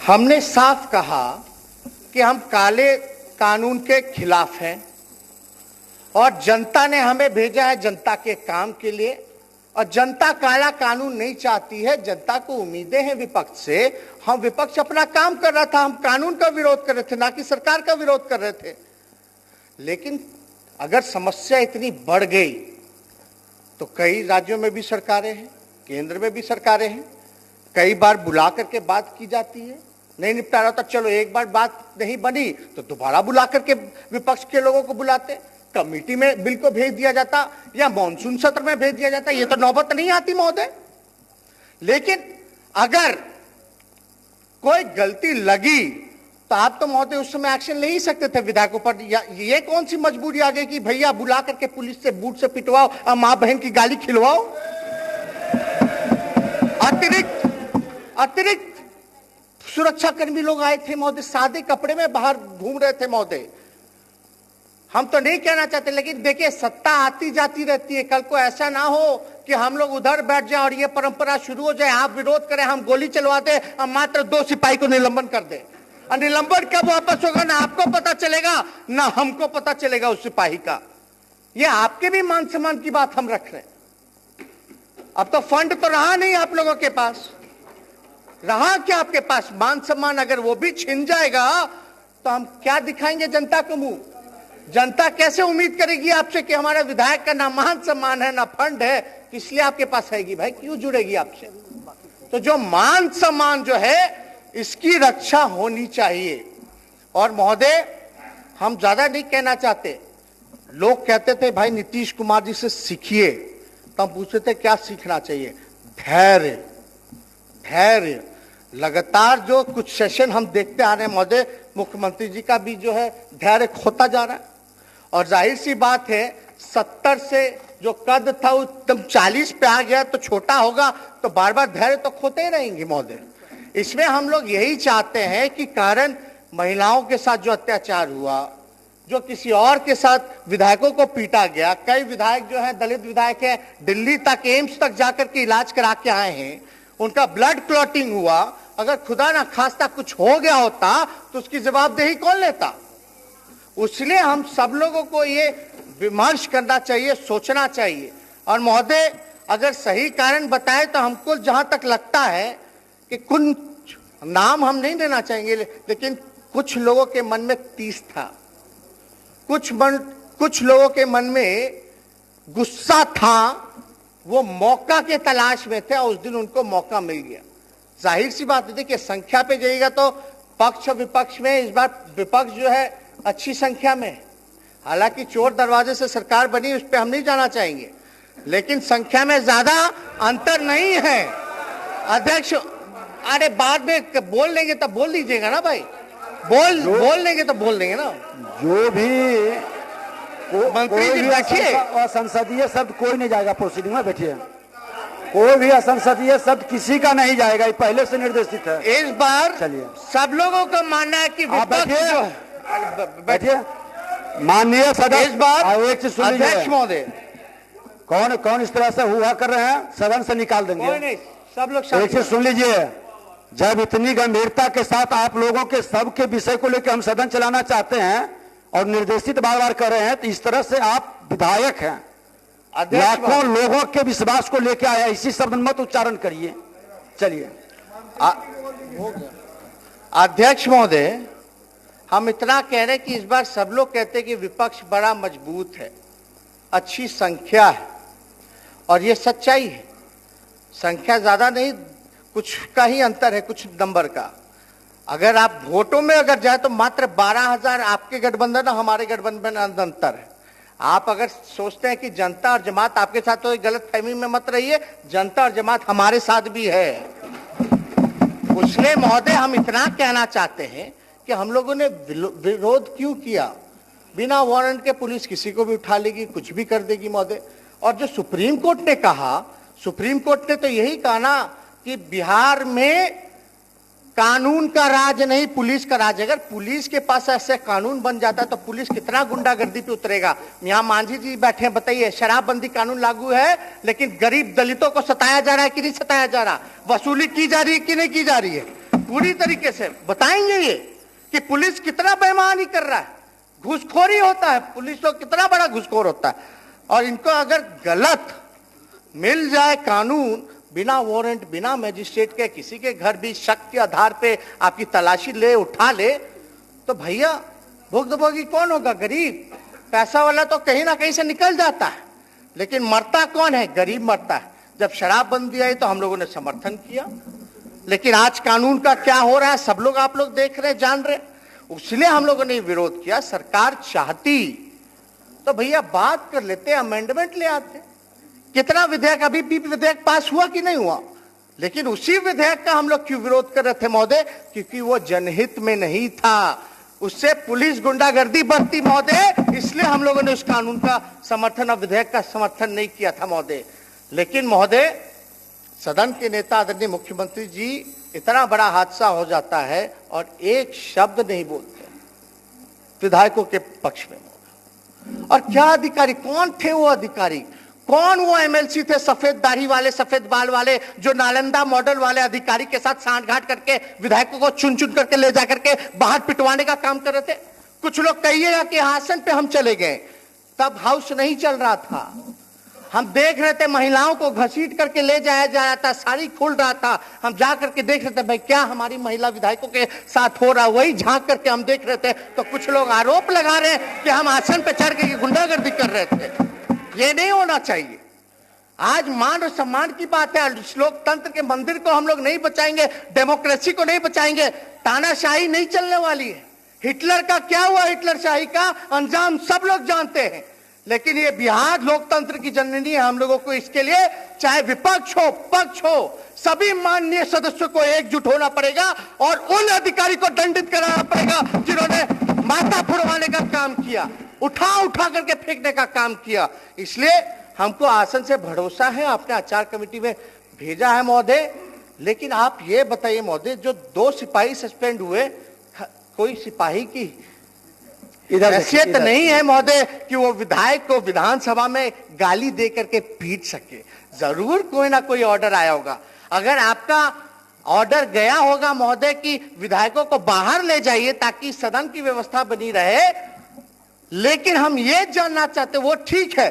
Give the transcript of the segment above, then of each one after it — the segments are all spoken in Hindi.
हमने साफ कहा कि हम काले कानून के खिलाफ हैं और जनता ने हमें भेजा है जनता के काम के लिए, और जनता काला कानून नहीं चाहती है। जनता को उम्मीदें हैं विपक्ष से। हम विपक्ष अपना काम कर रहा था, हम कानून का विरोध कर रहे थे, ना कि सरकार का विरोध कर रहे थे। लेकिन अगर समस्या इतनी बढ़ गई तो कई राज्यों में भी सरकारें हैं, केंद्र में भी सरकारें हैं, कई बार बुला करके बात की जाती है, नहीं निपटा रहा था, चलो एक बार बात नहीं बनी तो दोबारा बुला करके विपक्ष के लोगों को बुलाते, कमेटी में बिल को भेज दिया जाता या मॉनसून सत्र में भेज दिया जाता। ये तो नौबत नहीं आती महोदय। लेकिन अगर कोई गलती लगी तो आप तो महोदय उस समय एक्शन ले ही सकते थे विधायकों पर। ये कौन सी मजबूरी आ गई कि भैया बुला करके पुलिस से बूट से पिटवाओ और मां बहन की गाली खिलवाओ। अतिरिक्त सुरक्षाकर्मी लोग आए थे महोदय, सादे कपड़े में बाहर घूम रहे थे महोदय। हम तो नहीं कहना चाहते, लेकिन देखिए सत्ता आती जाती रहती है। कल को ऐसा ना हो कि हम लोग उधर बैठ जाए और ये परंपरा शुरू हो जाए, आप विरोध करें, हम गोली चलवा दे और मात्र 2 सिपाही को निलंबन कर दे। और निलंबन कब वापस होगा ना आपको पता चलेगा ना हमको पता चलेगा उस सिपाही का। ये आपके भी मान सम्मान की बात हम रख रहे हैं। अब तो फंड तो रहा नहीं आप लोगों के पास, रहा क्या आपके पास मान सम्मान? अगर वो भी छिन जाएगा तो हम क्या दिखाएंगे जनता को मुंह? जनता कैसे उम्मीद करेगी आपसे कि हमारे विधायक का ना मान सम्मान है ना फंड है, किस लिए आपके पास आएगी भाई? क्यों जुड़ेगी आपसे? तो जो मान सम्मान जो है इसकी रक्षा होनी चाहिए। और महोदय हम ज्यादा नहीं कहना चाहते। लोग कहते थे भाई नीतीश कुमार जी से सीखिए, तो हम पूछते थे क्या सीखना चाहिए? धैर्य। लगातार जो कुछ सेशन हम देखते आ रहे हैं महोदय, मुख्यमंत्री जी का भी जो है धैर्य खोता जा रहा है। और जाहिर सी बात है 70 से जो कद था वो एकदम 40 पे आ गया तो छोटा होगा, तो बार बार धैर्य तो खोते ही रहेंगे महोदय। इसमें हम लोग यही चाहते हैं कि कारण महिलाओं के साथ जो अत्याचार हुआ, जो किसी और के साथ विधायकों को पीटा गया, कई विधायक जो है दलित विधायक है दिल्ली तक एम्स तक जाकर के इलाज करा के आए हैं, उनका ब्लड क्लॉटिंग हुआ। अगर खुदा ना खास्ता कुछ हो गया होता तो उसकी जवाबदेही कौन लेता? इसलिए हम सब लोगों को ये विमर्श करना चाहिए, सोचना चाहिए। और महोदय अगर सही कारण बताए तो हमको जहां तक लगता है कि कुछ नाम हम नहीं देना चाहेंगे, लेकिन कुछ लोगों के मन में तीस था, कुछ लोगों के मन में गुस्सा था, वो मौका के तलाश में थे और उस दिन उनको मौका मिल गया। जाहिर सी बात है कि संख्या पे जाएगा तो पक्ष विपक्ष में इस बार विपक्ष जो है अच्छी संख्या में, हालांकि चोर दरवाजे से सरकार बनी उस पर हम नहीं जाना चाहेंगे, लेकिन संख्या में ज्यादा अंतर नहीं है। अध्यक्ष अरे बाद में बोल लेंगे तब बोल दीजिएगा ना भाई, बोल लेंगे तो बोल देंगे ना। जो भी मंत्री जी बैठिए। असंसदीय शब्द कोई नहीं जाएगा प्रोसीडिंग में, बैठिए। कोई भी असंसदीय शब्द किसी का नहीं जाएगा, ये पहले से निर्देशित है। इस बार चलिए सब लोगों का मानना है कि बैठिए। माननीय सदस्य इस बार एक चीज सुन अध्यक्ष महोदय, कौन इस तरह से हुआ कर रहे हैं, सदन से निकाल देंगे। कोई नहीं, सब लोग एक चीज सुन लीजिए, जब इतनी गंभीरता के साथ आप लोगों के सबके विषय को लेकर हम सदन चलाना चाहते हैं और निर्देशित बार बार कर रहे हैं, तो इस तरह से आप विधायक हैं, लाखों लोगों के विश्वास को लेकर आया, इसी शब्द मत उच्चारण करिए। चलिए अध्यक्ष महोदय, हम इतना कह रहे हैं कि इस बार सब लोग कहते हैं कि विपक्ष बड़ा मजबूत है, अच्छी संख्या है, और ये सच्चाई है। संख्या ज्यादा नहीं, कुछ का ही अंतर है, कुछ नंबर का। अगर आप वोटों में अगर जाए तो मात्र 12,000 आपके गठबंधन और हमारे गठबंधन में अंतर है। आप अगर सोचते हैं कि जनता और जमात आपके साथ, तो गलत फहमी में मत रहिए, जनता और जमात हमारे साथ भी है। इसलिए महोदय हम इतना कहना चाहते हैं कि हम लोगों ने विरोध क्यों किया? बिना वारंट के पुलिस किसी को भी उठा लेगी, कुछ भी कर देगी महोदय। और जो सुप्रीम कोर्ट ने कहा, सुप्रीम कोर्ट ने तो यही कहा ना कि बिहार में कानून का राज नहीं, पुलिस का राज। अगर पुलिस के पास ऐसे कानून बन जाता है तो पुलिस कितना गुंडागर्दी पे उतरेगा। यहाँ मांझी जी बैठे हैं, बताइए, शराबबंदी कानून लागू है, लेकिन गरीब दलितों को सताया जा रहा है कि नहीं सताया जा रहा? वसूली की जा रही है कि नहीं की जा रही है? पूरी तरीके से बताएंगे ये कि पुलिस कितना बेईमानी कर रहा है, घूसखोरी होता है, पुलिस तो कितना बड़ा घूसखोर होता है। और इनको अगर गलत मिल जाए कानून, बिना वारंट, बिना मजिस्ट्रेट के किसी के घर भी शक के आधार पे आपकी तलाशी ले, उठा ले, तो भैया भुगतभोगी कौन होगा? गरीब। पैसा वाला तो कहीं ना कहीं से निकल जाता है, लेकिन मरता कौन है? गरीब मरता है। जब शराबबंदी आई तो हम लोगों ने समर्थन किया, लेकिन आज कानून का क्या हो रहा है सब लोग, आप लोग देख रहे, जान रहे, इसलिए हम लोगों ने विरोध किया। सरकार चाहती तो भैया बात कर लेते, अमेंडमेंट ले आते। कितना विधेयक, अभी भी विधेयक पास हुआ कि नहीं हुआ, लेकिन उसी विधेयक का हम लोग क्यों विरोध कर रहे थे महोदय? क्योंकि वो जनहित में नहीं था, उससे पुलिस गुंडागर्दी बढ़ती महोदय, इसलिए हम लोगों ने उस कानून का समर्थन और विधेयक का समर्थन नहीं किया था महोदय। लेकिन महोदय, सदन के नेता आदरणीय मुख्यमंत्री जी, इतना बड़ा हादसा हो जाता है और एक शब्द नहीं बोलते विधायकों के पक्ष में। और क्या अधिकारी, कौन थे वो अधिकारी, कौन वो एमएलसी थे सफेद दाढ़ी वाले, सफेद बाल वाले, जो नालंदा मॉडल वाले अधिकारी के साथ सांठगांठ करके विधायकों को चुन चुन करके ले जा करके बाहर पिटवाने का काम कर रहे थे? कुछ लोग कहिएगा कि आसन पे हम चले गए, तब हाउस नहीं चल रहा था, हम देख रहे थे महिलाओं को घसीट करके ले जाया जा रहा था, साड़ी खुल रहा था, हम जा करके देख रहे थे भाई क्या हमारी महिला विधायकों के साथ हो रहा, वही झांक करके हम देख रहे थे। तो कुछ लोग आरोप लगा रहे हैं कि हम आसन पे चढ़ के गुंडागर्दी कर रहे थे। ये नहीं होना चाहिए। आज मान और सम्मान की बात है, लोकतंत्र के मंदिर को हम लोग नहीं बचाएंगे, डेमोक्रेसी को नहीं बचाएंगे, तानाशाही नहीं चलने वाली है। हिटलर का क्या हुआ, हिटलरशाही का अंजाम सब लोग जानते हैं। लेकिन ये बिहार लोकतंत्र की जननी है, हम लोगों को इसके लिए चाहे विपक्ष हो पक्ष हो, सभी माननीय सदस्यों को एकजुट होना पड़ेगा और उन अधिकारी को दंडित कराना पड़ेगा जिन्होंने माथा फुड़वाने का काम किया, उठा उठा करके फेंकने का काम किया। इसलिए हमको आसन से भरोसा है, आपने आचार कमेटी में भेजा है महोदय। लेकिन आप ये बताइए महोदय, जो 2 सिपाही सस्पेंड हुए, कोई सिपाही की हैसियत नहीं है महोदय कि वो विधायक को विधानसभा में गाली दे करके पीट सके। जरूर कोई ना कोई ऑर्डर आया होगा। अगर आपका ऑर्डर गया होगा महोदय कि विधायकों को बाहर ले जाइए ताकि सदन की व्यवस्था बनी रहे, लेकिन हम ये जानना चाहते, वो ठीक है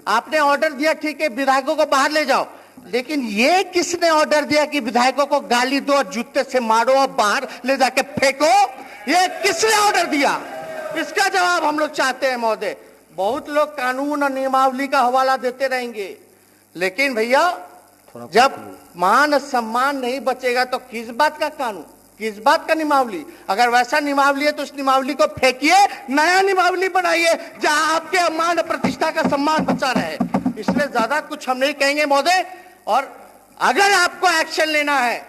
आपने ऑर्डर दिया, ठीक है विधायकों को बाहर ले जाओ, लेकिन ये किसने ऑर्डर दिया कि विधायकों को गाली दो, जूते से मारो और बाहर ले जाके फेंको? ये किसने ऑर्डर दिया? इसका जवाब हम लोग चाहते हैं महोदय। बहुत लोग कानून और नियमावली का हवाला देते रहेंगे, लेकिन भैया जब मान सम्मान नहीं बचेगा तो किस बात का कानून, किस बात का नियमावली? अगर वैसा नियमावली है तो उस नियमावली को फेंकिए, नया नियमावली बनाइए जहां आपके मान प्रतिष्ठा का सम्मान बचा रहे। इसलिए ज्यादा कुछ हम नहीं कहेंगे महोदय। और अगर आपको एक्शन लेना है,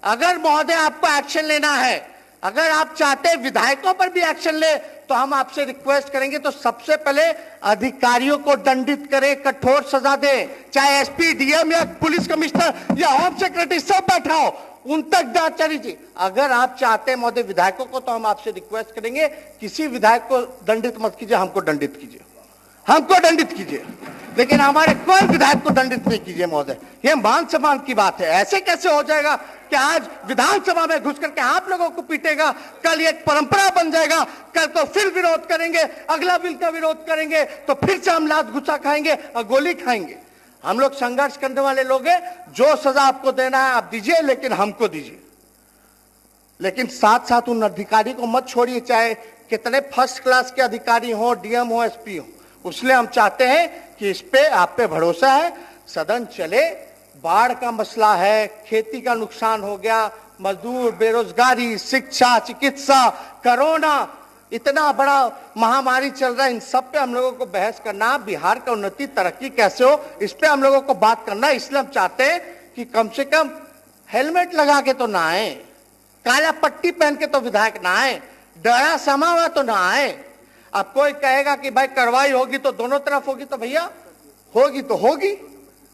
अगर महोदय आपको एक्शन लेना है, अगर आप चाहते हैं विधायकों पर भी एक्शन ले, तो हम आपसे रिक्वेस्ट करेंगे तो सबसे पहले अधिकारियों को दंडित करें, कठोर सजा दें, चाहे एसपी, डीएम या पुलिस कमिश्नर या होम सेक्रेटरी सब बैठा हो, उन तक जांच चली। अगर आप चाहते हैं महोदय विधायकों को, तो हम आपसे रिक्वेस्ट करेंगे किसी विधायक को दंडित मत कीजिए, हमको दंडित कीजिए, हमको दंडित कीजिए, लेकिन हमारे कोई विधायक को दंडित नहीं कीजिए महोदय। ये मान सम्मान की बात है। ऐसे कैसे हो जाएगा कि आज विधानसभा में घुस करके आप लोगों को पीटेगा, कल एक परंपरा बन जाएगा, कल तो फिर विरोध करेंगे, अगला बिल का विरोध करेंगे तो फिर से हम लात गुस्सा खाएंगे और गोली खाएंगे। हम लोग संघर्ष करने वाले लोग हैं, जो सजा आपको देना है आप दीजिए, लेकिन हमको दीजिए। लेकिन साथ साथ उन अधिकारी को मत छोड़िए, चाहे कितने फर्स्ट क्लास के अधिकारी हो, डीएम हो, एसपी हो। इसलिए हम चाहते हैं कि इस पे आप पे भरोसा है, सदन चले। बाढ़ का मसला है, खेती का नुकसान हो गया, मजदूर, बेरोजगारी, शिक्षा, चिकित्सा, कोरोना, इतना बड़ा महामारी चल रहा है, इन सब पे हम लोगों को बहस करना, बिहार का उन्नति तरक्की कैसे हो, इस पे हम लोगों को बात करना। इसलिए हम चाहते हैं कि कम से कम हेलमेट लगा के तो ना आए, काला पट्टी पहन के तो विधायक ना आए, डरा समा हुआ तो ना आए। अब कोई कहेगा कि भाई कार्रवाई होगी तो दोनों तरफ होगी, तो भैया होगी तो होगी,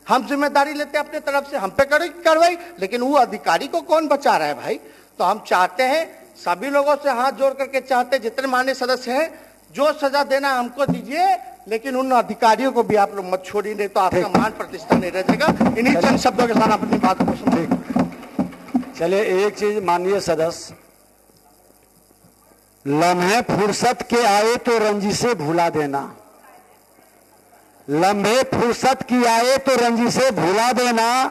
हम जिम्मेदारी लेते हैं अपने तरफ से, हम पे करेगी कार्रवाई, लेकिन वो अधिकारी को कौन बचा रहा है भाई? तो हम चाहते हैं, सभी लोगों से हाथ जोड़ करके चाहते हैं, जितने माननीय सदस्य हैं, जो सजा देना हमको दीजिए, लेकिन उन अधिकारियों को भी आप लोग मत छोड़िए, नहीं तो आपका मान प्रतिष्ठा नहीं रह जाएगा। इन्हीं चंद शब्दों के साथ अपनी बात को समझेंगे। चलिए एक चीज माननीय सदस्य, लम्हे फुर्सत के आए तो रंजिशे भुला देना, लम्हे फुर्सत की आए तो रंजिशे भुला देना,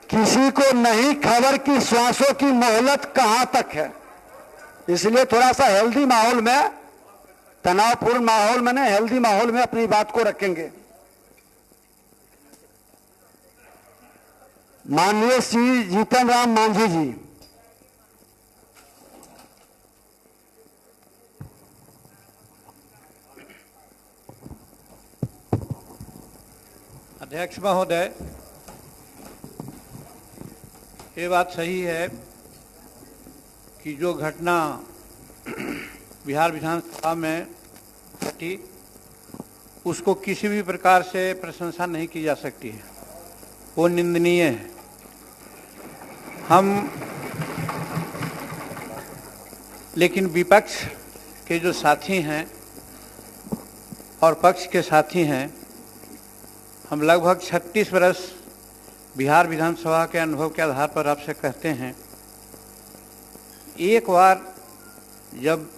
किसी को नहीं खबर की श्वासों की मोहलत कहां तक है। इसलिए थोड़ा सा हेल्दी माहौल में, तनावपूर्ण माहौल में नहीं, हेल्दी माहौल में अपनी बात को रखेंगे। माननीय श्री जीतन राम मांझी जी। अध्यक्ष महोदय, ये बात सही है कि जो घटना बिहार विधानसभा में घटी उसको किसी भी प्रकार से प्रशंसा नहीं की जा सकती है, वो निंदनीय है। हम लेकिन विपक्ष के जो साथी हैं और पक्ष के साथी हैं, हम लगभग 36 वर्ष बिहार विधानसभा के अनुभव के आधार पर आपसे कहते हैं, एक बार जब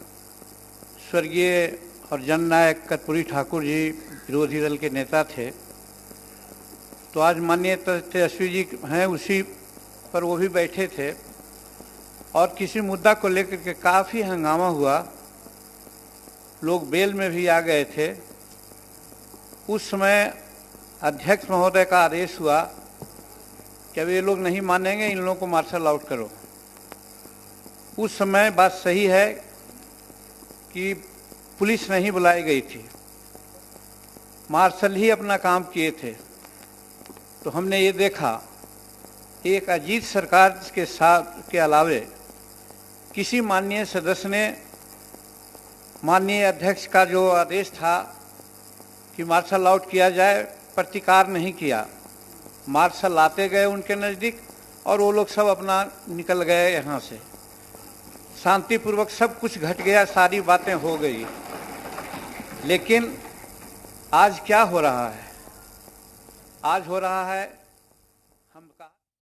स्वर्गीय और जननायक कर्पूरी ठाकुर जी विरोधी दल के नेता थे, तो आज माननीय तेजस्वी जी हैं, उसी पर वो भी बैठे थे और किसी मुद्दा को लेकर के काफ़ी हंगामा हुआ, लोग बेल में भी आ गए थे। उस समय अध्यक्ष महोदय का आदेश हुआ कि अब ये लोग नहीं मानेंगे, इन लोगों को मार्शल आउट करो। उस समय बात सही है कि पुलिस नहीं बुलाई गई थी, मार्शल ही अपना काम किए थे। तो हमने ये देखा, एक अजीत सरकार के साथ के अलावे किसी माननीय सदस्य ने माननीय अध्यक्ष का जो आदेश था कि मार्शल आउट किया जाए, प्रतिकार नहीं किया। मार्शल लाते गए उनके नज़दीक और वो लोग सब अपना निकल गए यहाँ से। शांतिपूर्वक सब कुछ घट गया, सारी बातें हो गई। लेकिन आज क्या हो रहा है? आज हो रहा है